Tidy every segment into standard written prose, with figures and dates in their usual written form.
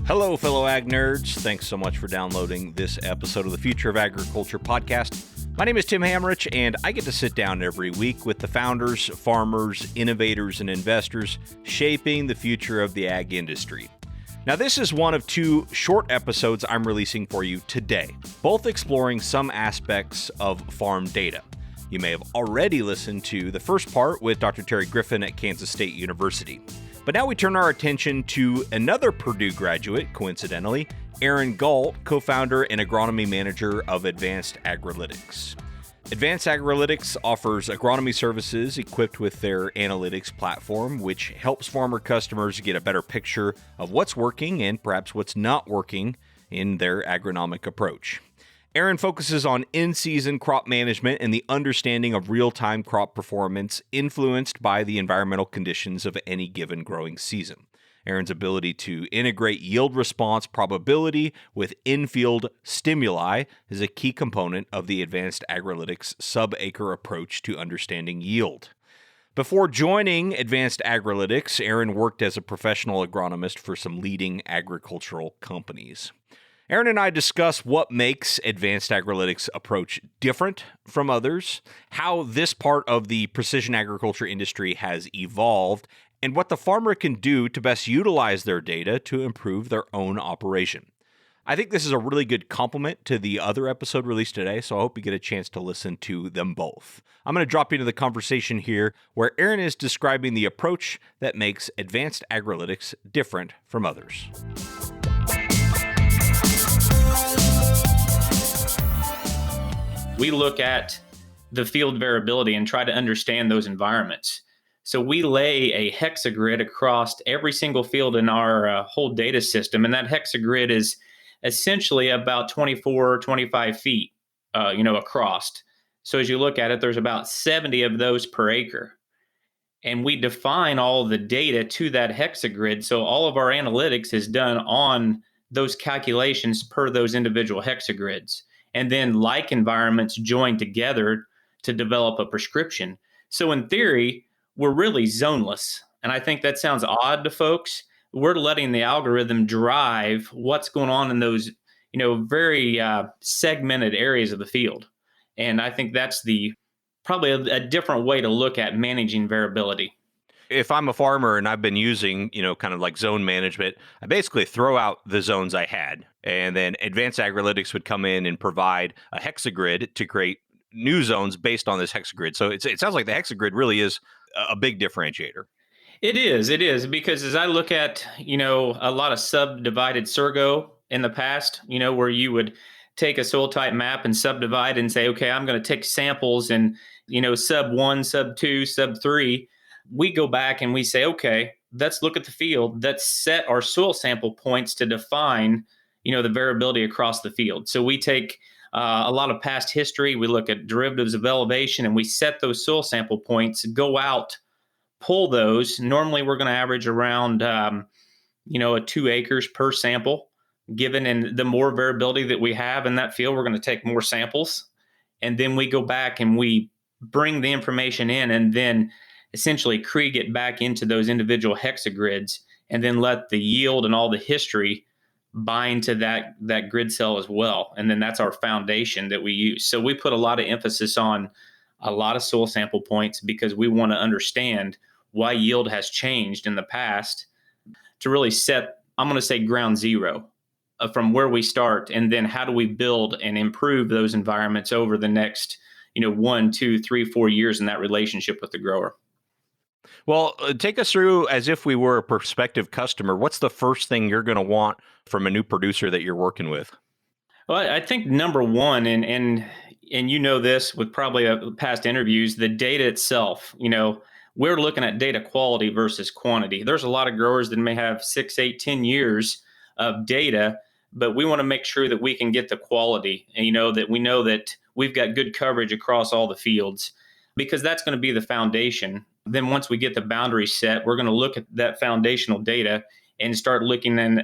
Hello, fellow ag nerds. Thanks so much for downloading this episode of the Future of Agriculture podcast. My name is Tim Hamrich, and I get to sit down every week with the founders, farmers, innovators, and investors shaping the future of the ag industry. Now, this is one of two short episodes I'm releasing for you today, both exploring some aspects of farm data. You may have already listened to the first part with Dr. Terry Griffin at Kansas State University. But now we turn our attention to another Purdue graduate, coincidentally, Aaron Gault, co-founder and agronomy manager of Advanced Agrilytics. Advanced Agrilytics offers agronomy services equipped with their analytics platform, which helps farmer customers get a better picture of what's working and perhaps what's not working in their agronomic approach. Aaron focuses on in-season crop management and the understanding of real-time crop performance influenced by the environmental conditions of any given growing season. Aaron's ability to integrate yield response probability with in-field stimuli is a key component of the Advanced Agrilytics sub-acre approach to understanding yield. Before joining Advanced Agrilytics, Aaron worked as a professional agronomist for some leading agricultural companies. Aaron and I discuss what makes Advanced Agrilytics approach different from others, how this part of the precision agriculture industry has evolved, and what the farmer can do to best utilize their data to improve their own operation. I think this is a really good complement to the other episode released today, so I hope you get a chance to listen to them both. I'm going to drop into the conversation here where Aaron is describing the approach that makes Advanced Agrilytics different from others. We look at the field variability and try to understand those environments. So we lay a hexagrid across every single field in our whole data system. And that hexagrid is essentially about 24, 25 feet, across. So as you look at it, there's about 70 of those per acre. And we define all the data to that hexagrid. So all of our analytics is done on those calculations per those individual hexagrids. And then like environments join together to develop a prescription. So in theory, we're really zoneless. And I think that sounds odd to folks. We're letting the algorithm drive what's going on in those, very segmented areas of the field. And I think that's probably a different way to look at managing variability. If I'm a farmer and I've been using, kind of like zone management, I basically throw out the zones I had. And then Advanced Agrilytics would come in and provide a hexagrid to create new zones based on this hexagrid. So it sounds like the hexagrid really is a big differentiator. It is, because as I look at, a lot of subdivided Sergo in the past, where you would take a soil type map and subdivide and say, okay, I'm going to take samples and, sub 1, sub 2, sub 3. We go back and we say, okay, let's look at the field. Let's set our soil sample points to define, the variability across the field. So we take a lot of past history. We look at derivatives of elevation and we set those soil sample points, go out, pull those. Normally we're going to average around, 2 acres per sample. Given and the more variability that we have in that field, we're going to take more samples. And then we go back and we bring the information in and then essentially Krieg it back into those individual hexagrids and then let the yield and all the history bind to that grid cell as well. And then that's our foundation that we use. So we put a lot of emphasis on a lot of soil sample points because we want to understand why yield has changed in the past to really set, I'm going to say ground zero from where we start. And then how do we build and improve those environments over the next, 1, 2, 3, 4 years in that relationship with the grower. Well, take us through as if we were a prospective customer. What's the first thing you're going to want from a new producer that you're working with? Well, I think number one, and this with probably past interviews, the data itself, we're looking at data quality versus quantity. There's a lot of growers that may have 6, 8, 10 years of data, but we want to make sure that we can get the quality and, that we know that we've got good coverage across all the fields because that's going to be the foundation. Then once we get the boundaries set, we're going to look at that foundational data and start looking and,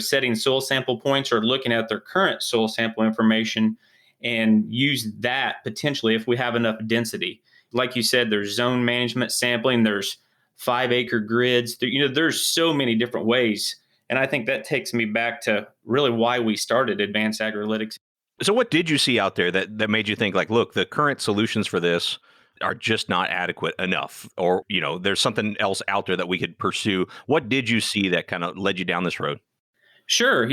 setting soil sample points or looking at their current soil sample information and use that potentially if we have enough density. Like you said, there's zone management sampling, there's 5-acre grids. There's so many different ways And I think that takes me back to really why we started Advanced Agrilytics. So what did you see out there that made you think like, look, the current solutions for this are just not adequate enough, or, there's something else out there that we could pursue? What did you see that kind of led you down this road? Sure.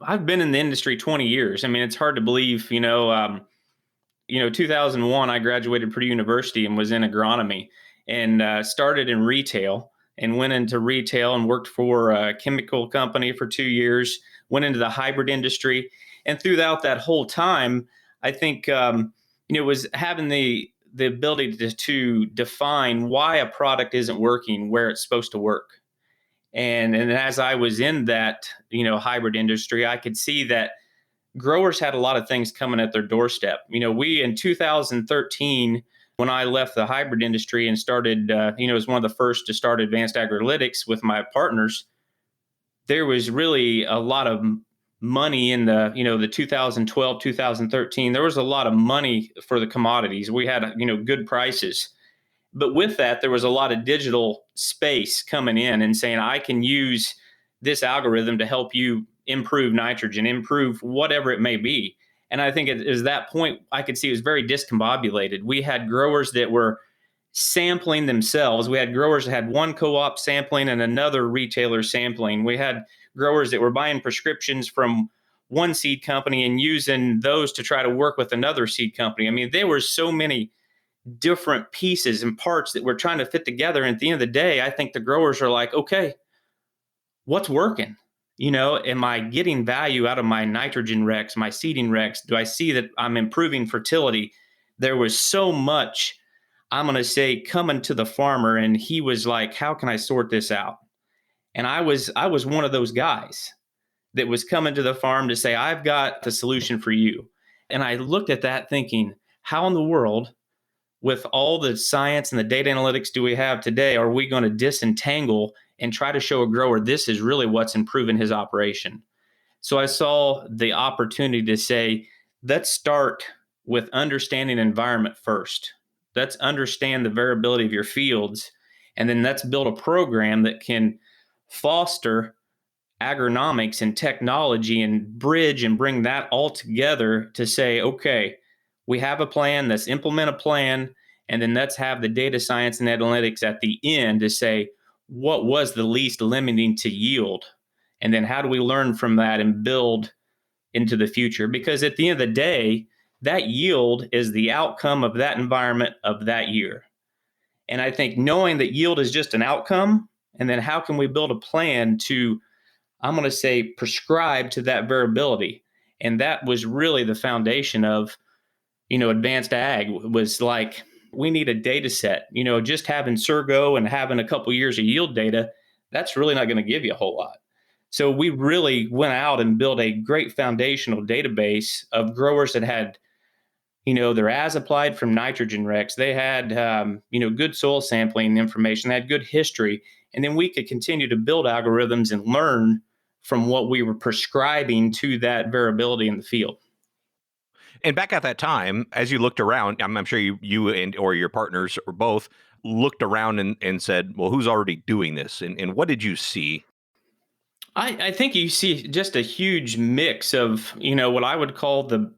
I've been in the industry 20 years. I mean, it's hard to believe, 2001, I graduated Purdue University and was in agronomy and started in retail and went into retail and worked for a chemical company for 2 years, went into the hybrid industry. And throughout that whole time, I think, was having the ability to define why a product isn't working where it's supposed to work. And as I was in that, hybrid industry, I could see that growers had a lot of things coming at their doorstep. We in 2013, when I left the hybrid industry and started, was one of the first to start Advanced Agrilytics with my partners, there was really a lot of money in the 2012, 2013. There was a lot of money for the commodities. We had, good prices. But with that, there was a lot of digital space coming in and saying, I can use this algorithm to help you improve nitrogen, improve whatever it may be. And I think it is that point I could see it was very discombobulated. We had growers that were sampling themselves. We had growers that had one co-op sampling and another retailer sampling. We had growers that were buying prescriptions from one seed company and using those to try to work with another seed company. I mean, there were so many different pieces and parts that we're trying to fit together. And at the end of the day, I think the growers are like, okay, what's working? Am I getting value out of my nitrogen recs, my seeding recs? Do I see that I'm improving fertility? There was so much, I'm going to say, coming to the farmer, and he was like, how can I sort this out? And I was one of those guys that was coming to the farm to say, I've got the solution for you. And I looked at that thinking, how in the world, with all the science and the data analytics do we have today, are we going to disentangle and try to show a grower this is really what's improving his operation? So I saw the opportunity to say, let's start with understanding environment first. Let's understand the variability of your fields, and then let's build a program that can foster agronomics and technology and bridge and bring that all together to say, okay, we have a plan, let's implement a plan, and then let's have the data science and analytics at the end to say, what was the least limiting to yield? And then how do we learn from that and build into the future? Because at the end of the day, that yield is the outcome of that environment of that year. And I think knowing that yield is just an outcome, and then how can we build a plan to, I'm going to say, prescribe to that variability? And that was really the foundation of, Advanced Ag. Was like, we need a data set. Just having Surgo and having a couple years of yield data, that's really not going to give you a whole lot. So we really went out and built a great foundational database of growers that had, their as applied from nitrogen recs. They had, good soil sampling information. They had good history. And then we could continue to build algorithms and learn from what we were prescribing to that variability in the field. And back at that time, as you looked around, I'm sure you and or your partners or both looked around and said, well, who's already doing this? And what did you see? I think you see just a huge mix of, what I would call the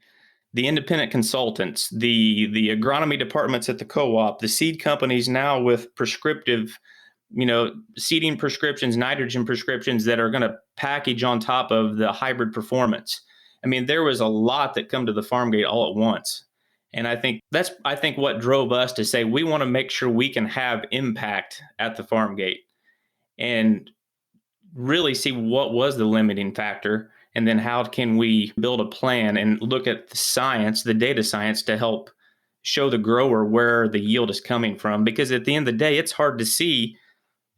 independent consultants, the agronomy departments at the co-op, the seed companies now with prescriptive, seeding prescriptions, nitrogen prescriptions that are going to package on top of the hybrid performance. I mean, there was a lot that come to the farm gate all at once. And I think that's what drove us to say, we want to make sure we can have impact at the farm gate and really see what was the limiting factor. And then how can we build a plan and look at the science, the data science, to help show the grower where the yield is coming from? Because at the end of the day, it's hard to see,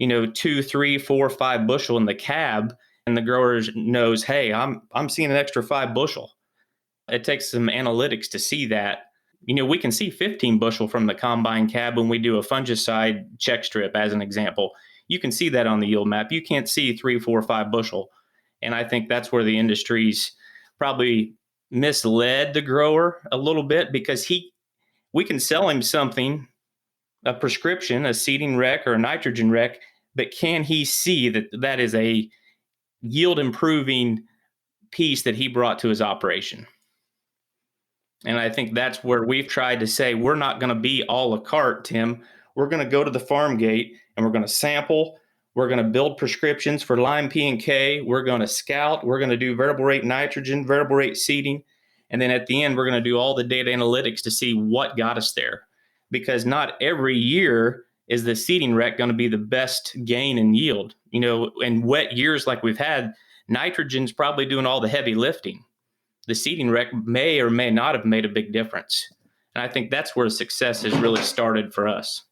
2, 3, 4, 5 bushel in the cab, and the grower knows, hey, I'm seeing an extra 5 bushel. It takes some analytics to see that. We can see 15 bushel from the combine cab when we do a fungicide check strip, as an example. You can see that on the yield map. You can't see 3, 4, 5 bushel. And I think that's where the industry's probably misled the grower a little bit, because we can sell him something, a prescription, a seeding rec or a nitrogen rec, but can he see that that is a yield improving piece that he brought to his operation. And I think that's where we've tried to say, we're not going to be a la carte, Tim. We're going to go to the farm gate and we're going to sample. We're going to build prescriptions for lime, P, and K. We're going to scout. We're going to do variable rate nitrogen, variable rate seeding. And then at the end, we're going to do all the data analytics to see what got us there. Because not every year is the seeding rec going to be the best gain in yield. In wet years like we've had, nitrogen's probably doing all the heavy lifting. The seeding rec may or may not have made a big difference. And I think that's where success has really started for us.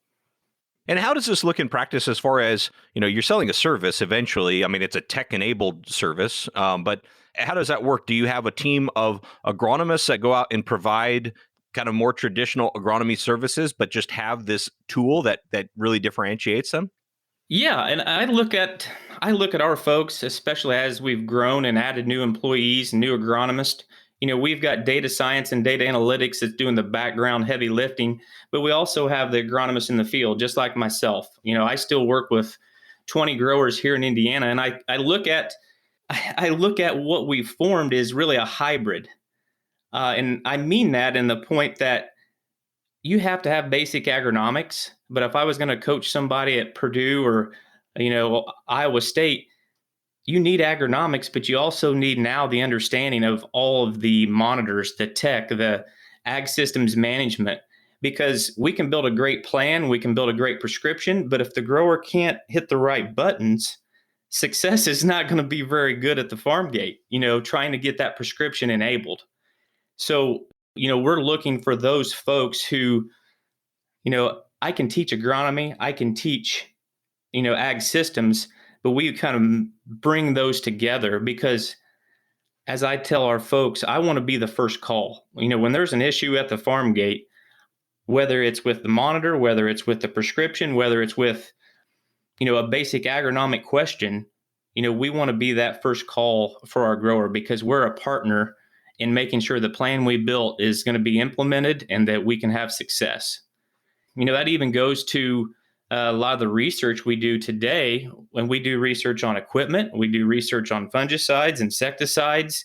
And how does this look in practice as far as, you're selling a service eventually? I mean, it's a tech-enabled service, but how does that work? Do you have a team of agronomists that go out and provide kind of more traditional agronomy services, but just have this tool that really differentiates them? Yeah, and I look at our folks, especially as we've grown and added new employees, new agronomists. We've got data science and data analytics that's doing the background heavy lifting, but we also have the agronomists in the field, just like myself. I still work with 20 growers here in Indiana, and I look at what we've formed is really a hybrid. And I mean that in the point that you have to have basic agronomics, but if I was going to coach somebody at Purdue or, Iowa State, you need agronomics, but you also need now the understanding of all of the monitors, the tech, the ag systems management, because we can build a great plan, we can build a great prescription, but if the grower can't hit the right buttons, success is not going to be very good at the farm gate, trying to get that prescription enabled. So, we're looking for those folks who, I can teach agronomy, I can teach, ag systems, but we kind of bring those together because, as I tell our folks, I want to be the first call. When there's an issue at the farm gate, whether it's with the monitor, whether it's with the prescription, whether it's with, a basic agronomic question, we want to be that first call for our grower because we're a partner in making sure the plan we built is going to be implemented and that we can have success. That even goes to a lot of the research we do today. When we do research on equipment, we do research on fungicides, insecticides,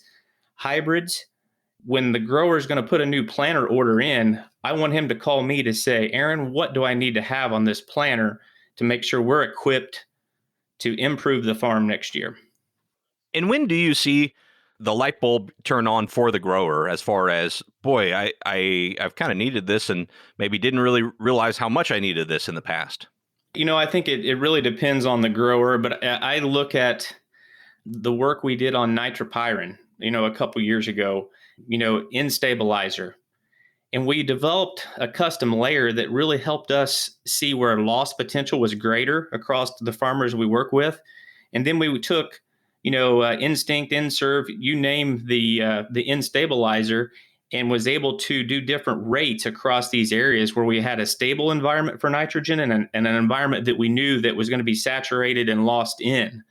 hybrids. When the grower is going to put a new planter order in, I want him to call me to say, Aaron, what do I need to have on this planter to make sure we're equipped to improve the farm next year? And when do you see the light bulb turn on for the grower as far as, boy, I've kind of needed this and maybe didn't really realize how much I needed this in the past? I think it really depends on the grower, but I look at the work we did on nitropyrin, a couple years ago, in stabilizer. And we developed a custom layer that really helped us see where loss potential was greater across the farmers we work with. And then we took, Instinct, Inserve, you name the N stabilizer, and was able to do different rates across these areas where we had a stable environment for nitrogen and an environment that we knew that was going to be saturated and lost in.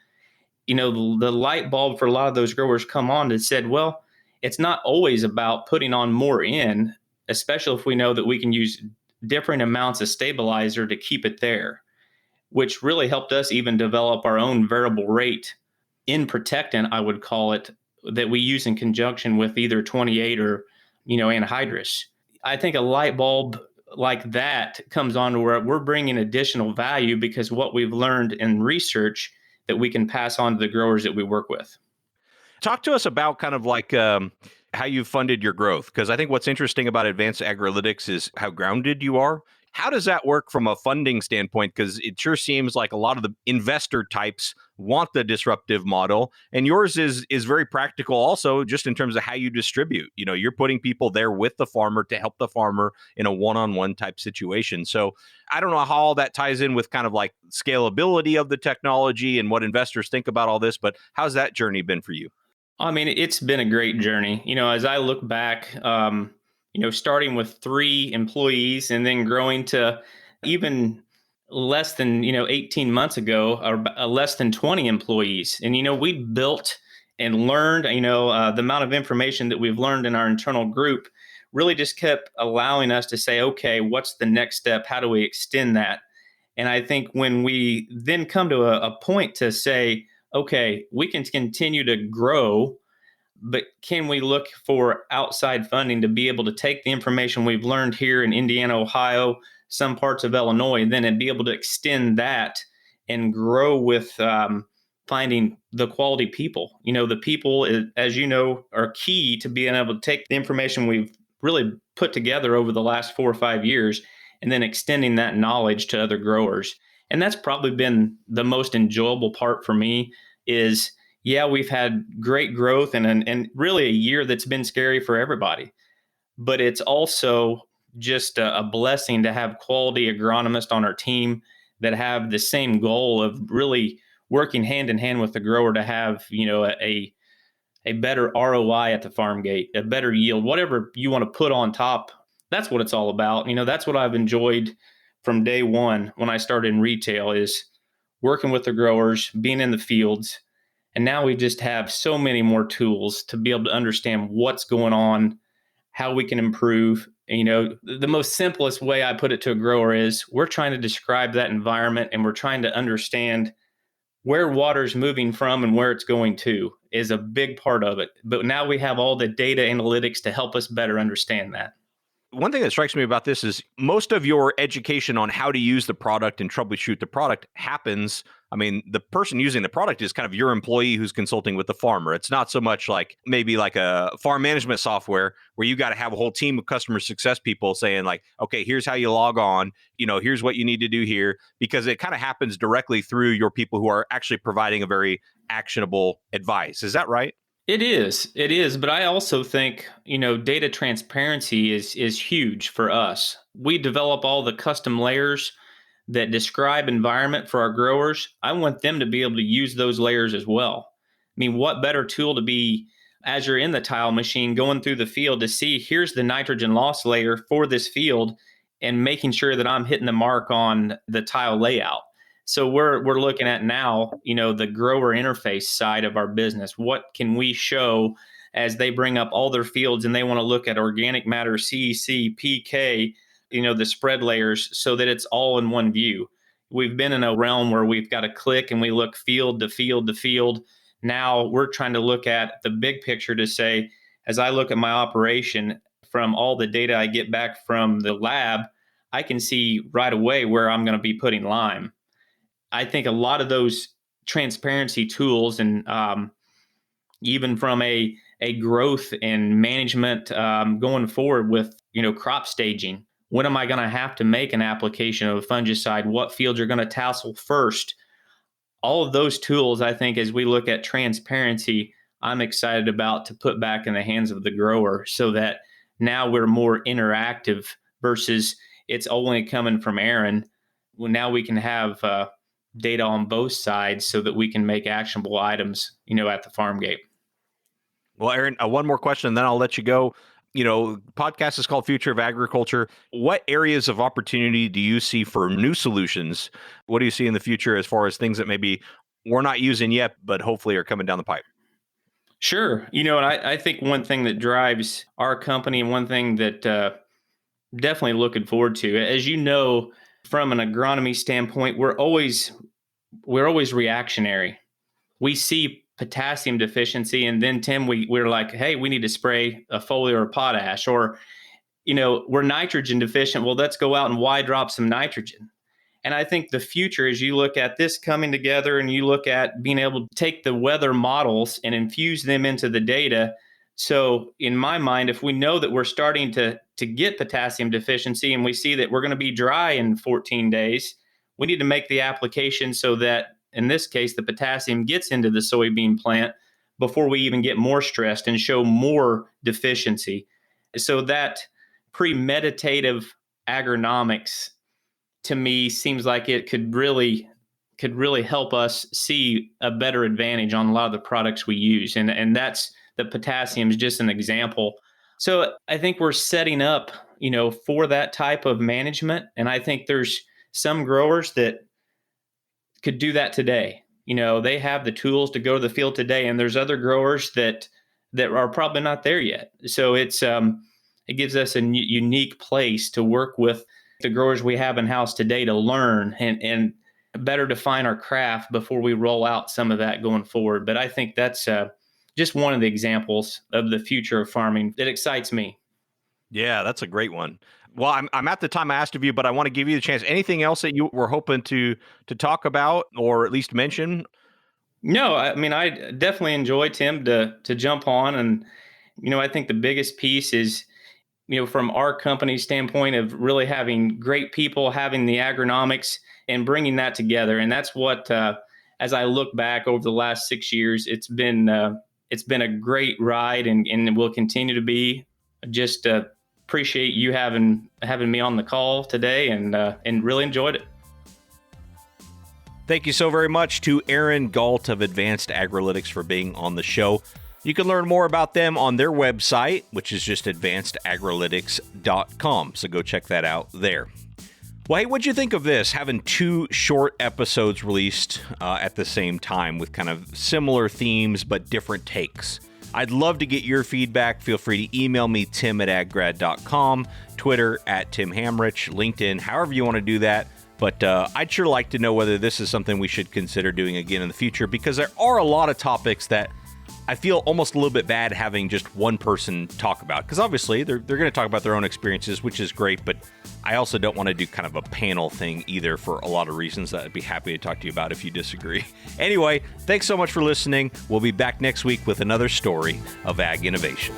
The light bulb for a lot of those growers come on that said, well, it's not always about putting on more in, especially if we know that we can use different amounts of stabilizer to keep it there, which really helped us even develop our own variable rate in protectant, I would call it, that we use in conjunction with either 28 or, anhydrous. I think a light bulb like that comes on to where we're bringing additional value because what we've learned in research that we can pass on to the growers that we work with. Talk to us about kind of like how you funded your growth, because I think what's interesting about Advanced Agrilytics is how grounded you are. How does that work from a funding standpoint? Because it sure seems like a lot of the investor types want the disruptive model, and yours is very practical also, just in terms of how you distribute. You're putting people there with the farmer to help the farmer in a one-on-one type situation. So I don't know how all that ties in with kind of like scalability of the technology and what investors think about all this, but how's that journey been for you? I mean, it's been a great journey. As I look back, starting with 3 employees and then growing to even less than, 18 months ago, or less than 20 employees. And, we built and learned, the amount of information that we've learned in our internal group really just kept allowing us to say, okay, what's the next step? How do we extend that? And I think when we then come to a point to say, okay, we can continue to grow, but can we look for outside funding to be able to take the information we've learned here in Indiana, Ohio, some parts of Illinois, and then be able to extend that and grow with finding the quality people. The people, as you know, are key to being able to take the information we've really put together over the last 4 or 5 years and then extending that knowledge to other growers. And that's probably been the most enjoyable part for me is, yeah, we've had great growth and really a year that's been scary for everybody. But it's also just a blessing to have quality agronomists on our team that have the same goal of really working hand in hand with the grower to have, a better ROI at the farm gate, a better yield, whatever you want to put on top. That's what it's all about. That's what I've enjoyed from day one when I started in retail is working with the growers, being in the fields. And now we just have so many more tools to be able to understand what's going on, how we can improve. The most simplest way I put it to a grower is we're trying to describe that environment and we're trying to understand where water's moving from and where it's going to is a big part of it. But now we have all the data analytics to help us better understand that. One thing that strikes me about this is most of your education on how to use the product and troubleshoot the product happens. I mean, the person using the product is kind of your employee who's consulting with the farmer. It's not so much like maybe like a farm management software where you got to have a whole team of customer success people saying like, okay, here's how you log on, here's what you need to do here, because it kind of happens directly through your people who are actually providing a very actionable advice. Is that right? It is. But I also think, data transparency is huge for us. We develop all the custom layers that describe environment for our growers. I want them to be able to use those layers as well. I mean, what better tool to be as you're in the tile machine going through the field to see here's the nitrogen loss layer for this field and making sure that I'm hitting the mark on the tile layout. So we're looking at now, the grower interface side of our business. What can we show as they bring up all their fields and they want to look at organic matter, CEC, PK, the spread layers so that it's all in one view. We've been in a realm where we've got to click and we look field to field to field. Now we're trying to look at the big picture to say, as I look at my operation from all the data I get back from the lab, I can see right away where I'm going to be putting lime. I think a lot of those transparency tools and even from a growth and management going forward with, crop staging, when am I going to have to make an application of a fungicide? What fields are going to tassel first? All of those tools, I think, as we look at transparency, I'm excited about to put back in the hands of the grower so that now we're more interactive versus it's only coming from Aaron. Well, now we can have data on both sides so that we can make actionable items, at the farm gate. Well, Aaron, one more question, and then I'll let you go. Podcast is called Future of Agriculture. What areas of opportunity do you see for new solutions? What do you see in the future as far as things that maybe we're not using yet, but hopefully are coming down the pipe? Sure. And I think one thing that drives our company and one thing that definitely looking forward to, as you know, from an agronomy standpoint, we're always reactionary. We see potassium deficiency, and then Tim, we're like, hey, we need to spray a foliar or potash, or we're nitrogen deficient. Well, let's go out and Y drop some nitrogen. And I think the future, as you look at this coming together, and you look at being able to take the weather models and infuse them into the data. So in my mind, if we know that we're starting to get potassium deficiency and we see that we're going to be dry in 14 days, we need to make the application so that, in this case, the potassium gets into the soybean plant before we even get more stressed and show more deficiency. So that premeditative agronomics, to me, seems like it could really help us see a better advantage on a lot of the products we use. And that's the potassium is just an example. So I think we're setting up, for that type of management. And I think there's some growers that could do that today. They have the tools to go to the field today, and there's other growers that are probably not there yet. So it gives us a unique place to work with the growers we have in house today to learn. And better define our craft before we roll out some of that going forward. But I think that's just one of the examples of the future of farming that excites me. Yeah, that's a great one. Well, I'm at the time I asked of you, but I want to give you the chance. Anything else that you were hoping to talk about or at least mention? No, I mean, I definitely enjoy, Tim, to jump on. And, I think the biggest piece is, from our company standpoint of really having great people, having the agronomics and bringing that together. And that's what, as I look back over the last 6 years, it's been a great ride and will continue to be. Just appreciate you having me on the call today and really enjoyed it. Thank you so very much to Aaron Gault of Advanced Agrilytics for being on the show. You can learn more about them on their website, which is just advancedagrilytics.com. So go check that out there. Well, hey, what'd you think of this? Having 2 short episodes released at the same time with kind of similar themes but different takes. I'd love to get your feedback. Feel free to email me, tim@aggrad.com, Twitter @TimHamrich, LinkedIn, however you want to do that. But I'd sure like to know whether this is something we should consider doing again in the future, because there are a lot of topics that I feel almost a little bit bad having just one person talk about, because obviously they're going to talk about their own experiences, which is great, but I also don't want to do kind of a panel thing either for a lot of reasons that I'd be happy to talk to you about if you disagree. Anyway, thanks so much for listening. We'll be back next week with another story of ag innovation.